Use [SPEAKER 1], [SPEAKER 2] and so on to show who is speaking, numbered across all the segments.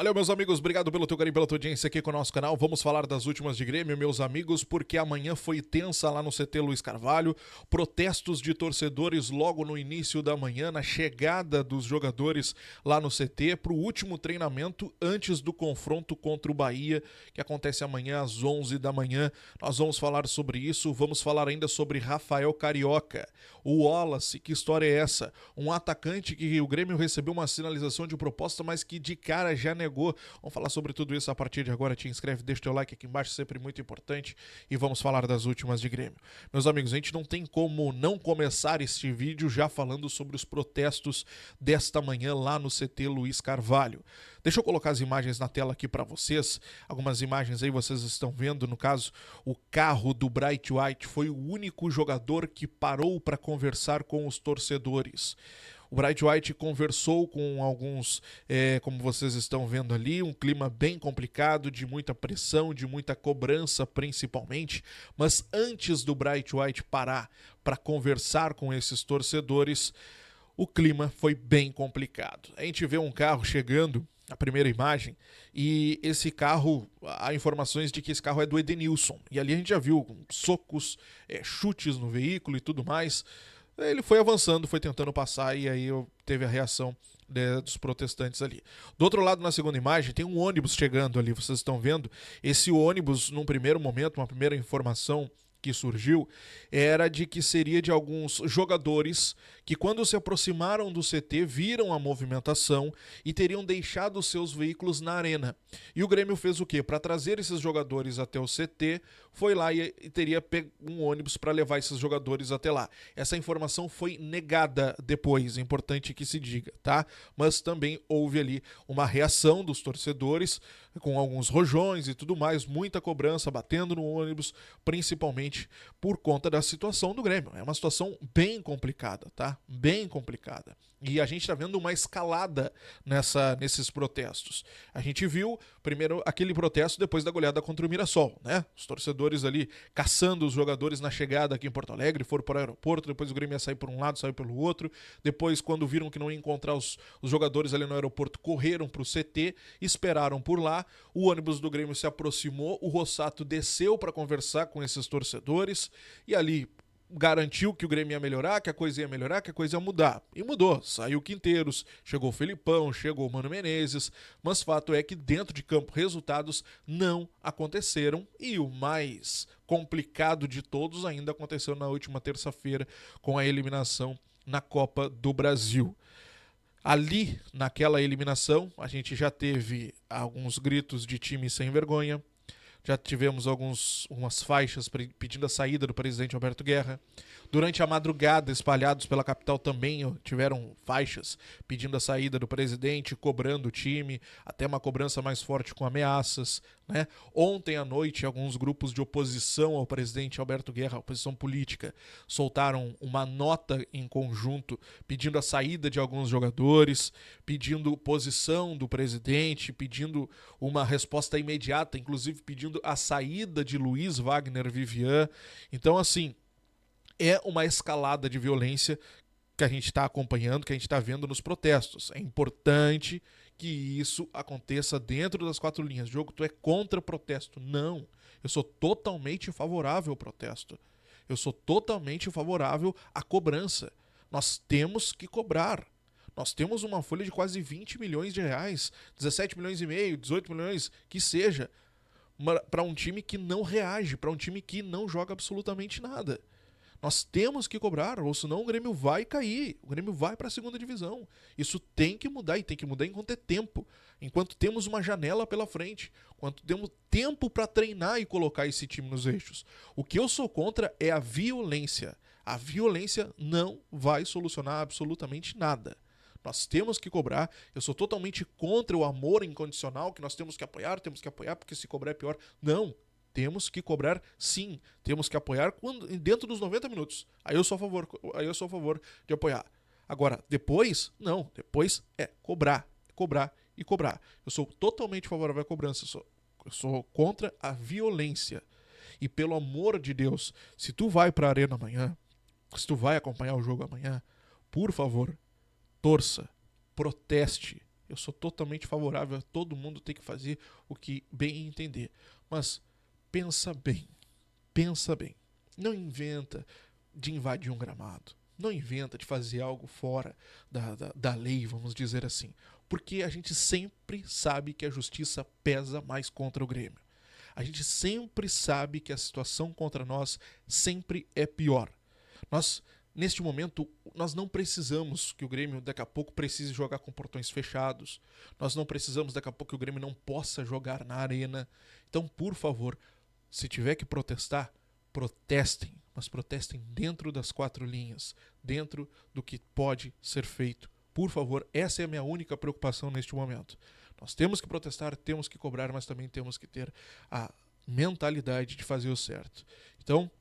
[SPEAKER 1] Valeu, meus amigos, obrigado pelo teu carinho, pela tua audiência aqui com o nosso canal. Vamos falar das últimas de Grêmio, meus amigos, porque amanhã foi tensa lá no CT Luiz Carvalho. Protestos de torcedores logo no início da manhã, na chegada dos jogadores lá no CT, para o último treinamento antes do confronto contra o Bahia, que acontece amanhã às 11 da manhã. Nós vamos falar sobre isso, vamos falar ainda sobre Rafael Carioca. O Wallace, que história é essa? Um atacante que o Grêmio recebeu uma sinalização de proposta, mas que de cara já negou. Vamos falar sobre tudo isso a partir de agora. Te inscreve, deixa o teu like aqui embaixo, sempre muito importante. E vamos falar das últimas de Grêmio. Meus amigos, a gente não tem como não começar este vídeo já falando sobre os protestos desta manhã lá no CT Luiz Carvalho. Deixa eu colocar as imagens na tela aqui para vocês. Algumas imagens aí vocês estão vendo. No caso, o carro do Bright White foi o único jogador que parou para conversar com os torcedores. O Bright White conversou com alguns, como vocês estão vendo ali, um clima bem complicado, de muita pressão, de muita cobrança principalmente, mas antes do Bright White parar para conversar com esses torcedores, o clima foi bem complicado. A gente vê um carro chegando, a primeira imagem, e esse carro, há informações de que esse carro é do Edenilson, e ali a gente já viu socos, chutes no veículo e tudo mais. Ele foi avançando, foi tentando passar e aí teve a reação dos protestantes ali. Do outro lado, na segunda imagem, tem um ônibus chegando ali, vocês estão vendo. Esse ônibus, num primeiro momento, uma primeira informação que surgiu, era de que seria de alguns jogadores que, quando se aproximaram do CT, viram a movimentação e teriam deixado seus veículos na arena. E o Grêmio fez o quê? Para trazer esses jogadores até o CT, foi lá e teria pego um ônibus para levar esses jogadores até lá. Essa informação foi negada depois, é importante que se diga, tá? Mas também houve ali uma reação dos torcedores, com alguns rojões e tudo mais, muita cobrança, batendo no ônibus, principalmente por conta da situação do Grêmio. É uma situação bem complicada, tá? Bem complicada. E a gente está vendo uma escalada nesses protestos. A gente viu primeiro aquele protesto depois da goleada contra o Mirassol, né? Os torcedores ali caçando os jogadores na chegada aqui em Porto Alegre, foram para o aeroporto, depois o Grêmio ia sair por um lado, saiu pelo outro. Depois, quando viram que não ia encontrar os jogadores ali no aeroporto, correram para o CT, esperaram por lá. O ônibus do Grêmio se aproximou, o Rossato desceu para conversar com esses torcedores e ali garantiu que o Grêmio ia melhorar, que a coisa ia melhorar, que a coisa ia mudar. E mudou. Saiu o Quinteiros, chegou o Felipão, chegou o Mano Menezes, mas fato é que dentro de campo resultados não aconteceram e o mais complicado de todos ainda aconteceu na última terça-feira com a eliminação na Copa do Brasil. Ali, naquela eliminação, a gente já teve alguns gritos de time sem vergonha, já tivemos umas faixas pedindo a saída do presidente Alberto Guerra. Durante a madrugada, espalhados pela capital também tiveram faixas pedindo a saída do presidente, cobrando o time, até uma cobrança mais forte com ameaças, né? Ontem à noite, alguns grupos de oposição ao presidente Alberto Guerra, oposição política, soltaram uma nota em conjunto pedindo a saída de alguns jogadores, pedindo posição do presidente, pedindo uma resposta imediata, inclusive pedindo a saída de Luiz Wagner Vivian. Então, assim, é uma escalada de violência que a gente está acompanhando, que a gente está vendo nos protestos. É importante que isso aconteça dentro das quatro linhas. Diogo, tu é contra protesto? Não. Eu sou totalmente favorável ao protesto. Eu sou totalmente favorável à cobrança. Nós temos que cobrar. Nós temos uma folha de quase 20 milhões de reais, 17 milhões e meio, 18 milhões, que seja, para um time que não reage, para um time que não joga absolutamente nada. Nós temos que cobrar, ou senão o Grêmio vai cair, o Grêmio vai para a segunda divisão. Isso tem que mudar, e tem que mudar enquanto é tempo, enquanto temos uma janela pela frente, enquanto temos tempo para treinar e colocar esse time nos eixos. O que eu sou contra é a violência. A violência não vai solucionar absolutamente nada. Nós temos que cobrar. Eu sou totalmente contra o amor incondicional, que nós temos que apoiar porque se cobrar é pior. Não. Temos que cobrar, sim. Temos que apoiar dentro dos 90 minutos. Aí eu sou a favor de apoiar. Agora, depois, não. Depois é cobrar e cobrar. Eu sou totalmente favorável à cobrança. Eu sou contra a violência. E pelo amor de Deus, se tu vai pra arena amanhã, se tu vai acompanhar o jogo amanhã, por favor, torça, proteste, Eu sou totalmente favorável a todo mundo ter que fazer o que bem entender. Mas pensa bem, pensa bem. Não inventa de invadir um gramado. Não inventa de fazer algo fora da lei, vamos dizer assim. Porque a gente sempre sabe que a justiça pesa mais contra o Grêmio. A gente sempre sabe que a situação contra nós sempre é pior. Nós, neste momento, nós não precisamos que o Grêmio daqui a pouco precise jogar com portões fechados. Nós não precisamos daqui a pouco que o Grêmio não possa jogar na arena. Então, por favor, se tiver que protestar, protestem, mas protestem dentro das 4 linhas, dentro do que pode ser feito. Por favor, essa é a minha única preocupação neste momento. Nós temos que protestar, temos que cobrar, mas também temos que ter a mentalidade de fazer o certo. Então,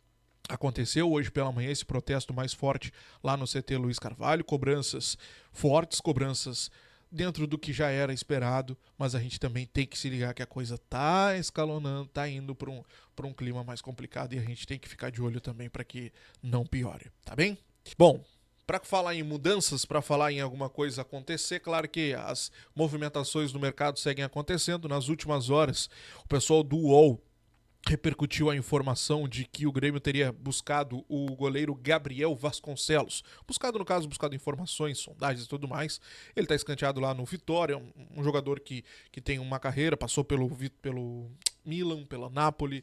[SPEAKER 1] aconteceu hoje pela manhã esse protesto mais forte lá no CT Luiz Carvalho, cobranças fortes, cobranças dentro do que já era esperado, mas a gente também tem que se ligar que a coisa tá escalonando, tá indo para um clima mais complicado e a gente tem que ficar de olho também para que não piore, tá bem? Bom, para falar em mudanças, para falar em alguma coisa acontecer, claro que as movimentações no mercado seguem acontecendo. Nas últimas horas, o pessoal do UOL repercutiu a informação de que o Grêmio teria buscado o goleiro Gabriel Vasconcelos. Buscado informações, sondagens e tudo mais. Ele está escanteado lá no Vitória, um jogador que tem uma carreira, passou pelo Milan, pela Napoli,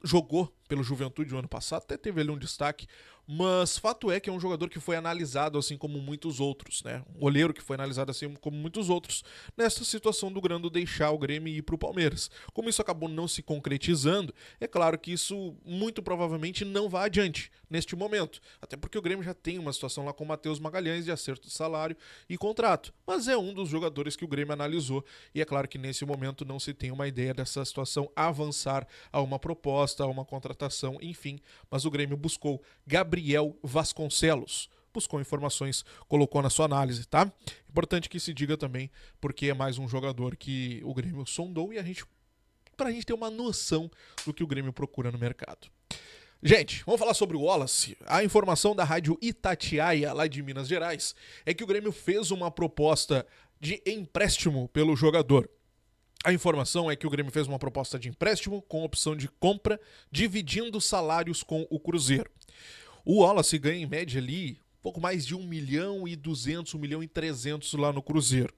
[SPEAKER 1] jogou pelo Juventude no ano passado, até teve ali um destaque, mas fato é que é um jogador que foi analisado assim como muitos outros, né? Um goleiro que foi analisado assim como muitos outros, nessa situação do Grando deixar o Grêmio e ir para o Palmeiras. Como isso acabou não se concretizando, é claro que isso muito provavelmente não vai adiante neste momento, até porque o Grêmio já tem uma situação lá com o Matheus Magalhães de acerto de salário e contrato, mas é um dos jogadores que o Grêmio analisou e é claro que nesse momento não se tem uma ideia dessa situação avançar a uma proposta, a uma contratação, enfim, mas o Grêmio buscou Gabriel Vasconcelos. Buscou informações, colocou na sua análise, tá? Importante que se diga também, porque é mais um jogador que o Grêmio sondou e pra gente ter uma noção do que o Grêmio procura no mercado. Gente, vamos falar sobre o Wallace. A informação da rádio Itatiaia, lá de Minas Gerais, é que o Grêmio fez uma proposta de empréstimo pelo jogador. A informação é que o Grêmio fez uma proposta de empréstimo com opção de compra, dividindo salários com o Cruzeiro. O Wallace ganha em média ali pouco mais de 1.200.000, 1.300.000 lá no Cruzeiro.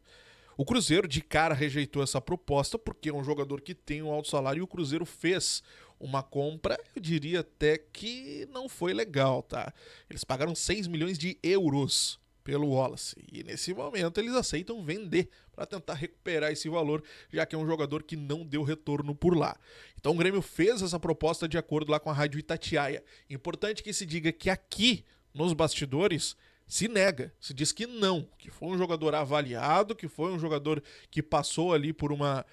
[SPEAKER 1] O Cruzeiro de cara rejeitou essa proposta porque é um jogador que tem um alto salário e o Cruzeiro fez uma compra, eu diria até que não foi legal, tá? Eles pagaram 6 milhões de euros pelo Wallace e nesse momento eles aceitam vender para tentar recuperar esse valor, já que é um jogador que não deu retorno por lá. Então o Grêmio fez essa proposta de acordo lá com a rádio Itatiaia. Importante que se diga que aqui nos bastidores se nega, se diz que não, que foi um jogador avaliado, que foi um jogador que passou ali por uma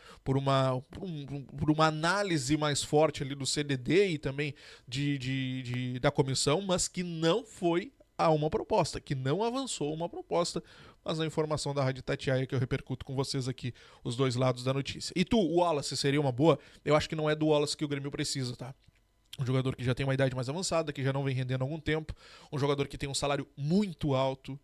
[SPEAKER 1] análise mais forte ali do CDD e também da comissão, mas que não foi a uma proposta, que não avançou uma proposta, mas a informação da Rádio Itatiaia que eu repercuto com vocês aqui, os dois lados da notícia. E o Wallace seria uma boa? Eu acho que não é do Wallace que o Grêmio precisa, tá? Um jogador que já tem uma idade mais avançada, que já não vem rendendo há algum tempo, um jogador que tem um salário muito alto,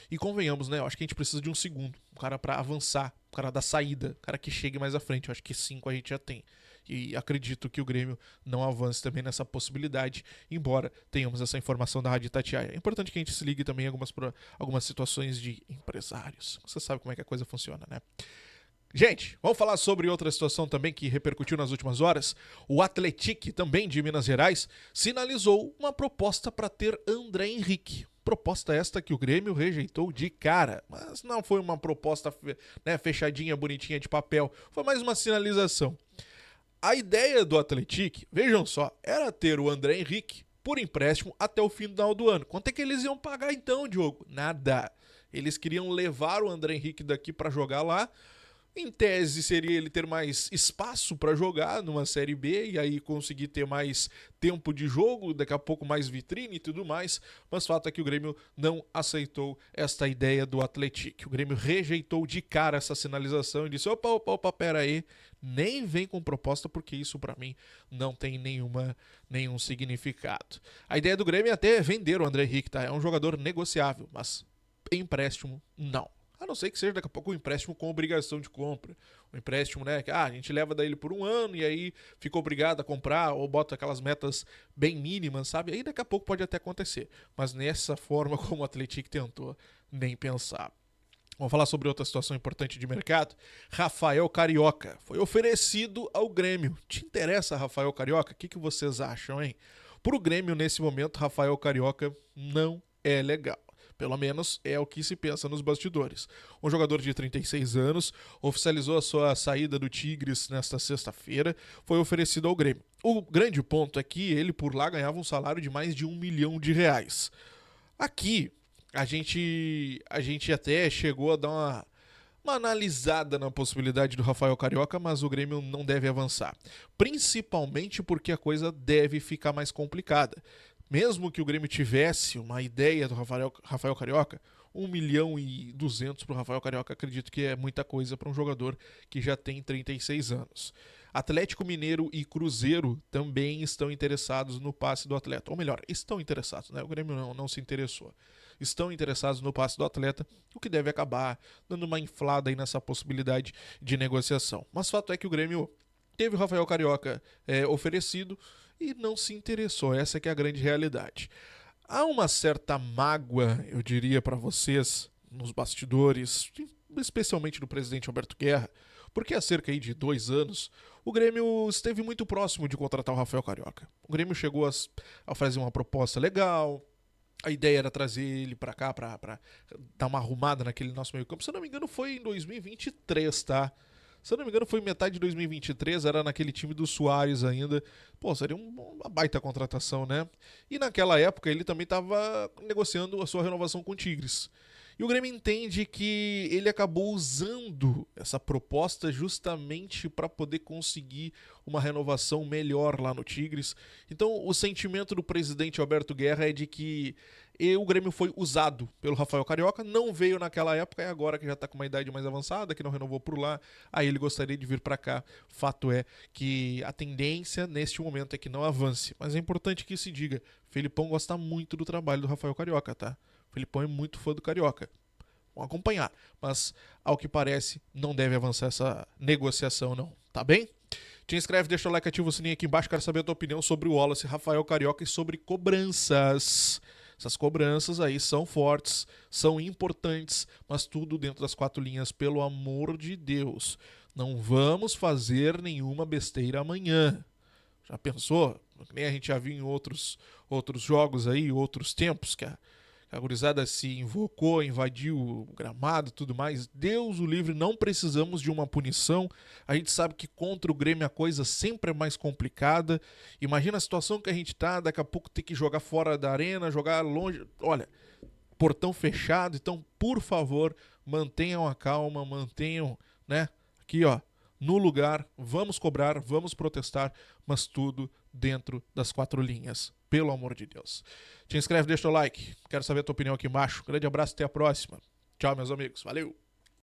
[SPEAKER 1] e convenhamos, né, eu acho que a gente precisa de um segundo, um cara pra avançar, um cara da saída, um cara que chegue mais à frente, eu acho que 5 a gente já tem, e acredito que o Grêmio não avance também nessa possibilidade, embora tenhamos essa informação da Rádio Itatiaia. É importante que a gente se ligue também em algumas situações de empresários, você sabe como é que a coisa funciona, né? Gente, vamos falar sobre outra situação também que repercutiu nas últimas horas. O Atlético, também de Minas Gerais, sinalizou uma proposta para ter André Henrique. Proposta esta que o Grêmio rejeitou de cara, mas não foi uma proposta, né, fechadinha, bonitinha de papel, foi mais uma sinalização. A ideia do Atlético, vejam só, era ter o André Henrique por empréstimo até o final do ano. Quanto é que eles iam pagar então, Diogo? Nada. Eles queriam levar o André Henrique daqui para jogar lá. Em tese, seria ele ter mais espaço para jogar numa Série B e aí conseguir ter mais tempo de jogo, daqui a pouco mais vitrine e tudo mais, mas fato é que o Grêmio não aceitou esta ideia do Atlético. O Grêmio rejeitou de cara essa sinalização e disse, opa, pera aí, nem vem com proposta porque isso para mim não tem nenhum significado. A ideia do Grêmio é até vender o André Henrique, tá? É um jogador negociável, mas empréstimo, não. A não não ser que seja daqui a pouco um empréstimo com obrigação de compra. Um empréstimo, né, que a gente leva daí por um ano e aí fica obrigado a comprar ou bota aquelas metas bem mínimas, sabe? Aí daqui a pouco pode até acontecer. Mas nessa forma como o Atlético tentou, nem pensar. Vamos falar sobre outra situação importante de mercado. Rafael Carioca foi oferecido ao Grêmio. Te interessa Rafael Carioca? O que vocês acham, hein? Para o Grêmio, nesse momento, Rafael Carioca não é legal. Pelo menos é o que se pensa nos bastidores. Um jogador de 36 anos oficializou a sua saída do Tigres nesta sexta-feira, foi oferecido ao Grêmio. O grande ponto é que ele por lá ganhava um salário de mais de R$1 milhão. Aqui, a gente até chegou a dar uma analisada na possibilidade do Rafael Carioca, mas o Grêmio não deve avançar. Principalmente porque a coisa deve ficar mais complicada. Mesmo que o Grêmio tivesse uma ideia do Rafael Carioca, 1,2 milhão para o Rafael Carioca, acredito que é muita coisa para um jogador que já tem 36 anos. Atlético Mineiro e Cruzeiro também estão interessados no passe do atleta. Ou melhor, estão interessados, né? O Grêmio não se interessou. Estão interessados no passe do atleta, o que deve acabar dando uma inflada aí nessa possibilidade de negociação. Mas fato é que o Grêmio teve o Rafael Carioca oferecido e não se interessou. Essa que é a grande realidade. Há uma certa mágoa, eu diria para vocês, nos bastidores, especialmente do presidente Alberto Guerra, porque há cerca aí de 2 anos o Grêmio esteve muito próximo de contratar o Rafael Carioca. O Grêmio chegou a fazer uma proposta legal. A ideia era trazer ele pra cá pra dar uma arrumada naquele nosso meio campo. Se eu não me engano foi em 2023, tá? Se eu não me engano foi metade de 2023, era naquele time do Suárez ainda. Pô, seria uma baita contratação, né? E naquela época ele também tava negociando a sua renovação com o Tigres. E o Grêmio entende que ele acabou usando essa proposta justamente para poder conseguir uma renovação melhor lá no Tigres. Então, o sentimento do presidente Alberto Guerra é de que o Grêmio foi usado pelo Rafael Carioca, não veio naquela época e agora que já está com uma idade mais avançada, que não renovou por lá, aí ele gostaria de vir para cá. Fato é que a tendência neste momento é que não avance, mas é importante que se diga, Felipão gosta muito do trabalho do Rafael Carioca, tá? O Felipão é muito fã do Carioca. Vamos acompanhar, mas ao que parece não deve avançar essa negociação não, tá bem? Te inscreve, deixa o like, ativa o sininho aqui embaixo, quero saber a tua opinião sobre o Wallace, Rafael Carioca e sobre cobranças. Essas cobranças aí são fortes, são importantes, mas tudo dentro das 4 linhas, pelo amor de Deus. Não vamos fazer nenhuma besteira amanhã. Já pensou? Nem a gente já viu em outros jogos aí, outros tempos, que a gurizada se invocou, invadiu o gramado e tudo mais. Deus o livre, não precisamos de uma punição. A gente sabe que contra o Grêmio a coisa sempre é mais complicada. Imagina a situação que a gente tá, daqui a pouco ter que jogar fora da arena, jogar longe. Olha, portão fechado. Então, por favor, mantenham a calma, mantenham, né, aqui ó, no lugar, vamos cobrar, vamos protestar, mas tudo dentro das 4 linhas, pelo amor de Deus. Te inscreve, deixa o like, quero saber a tua opinião aqui embaixo. Grande abraço, até a próxima. Tchau, meus amigos, valeu!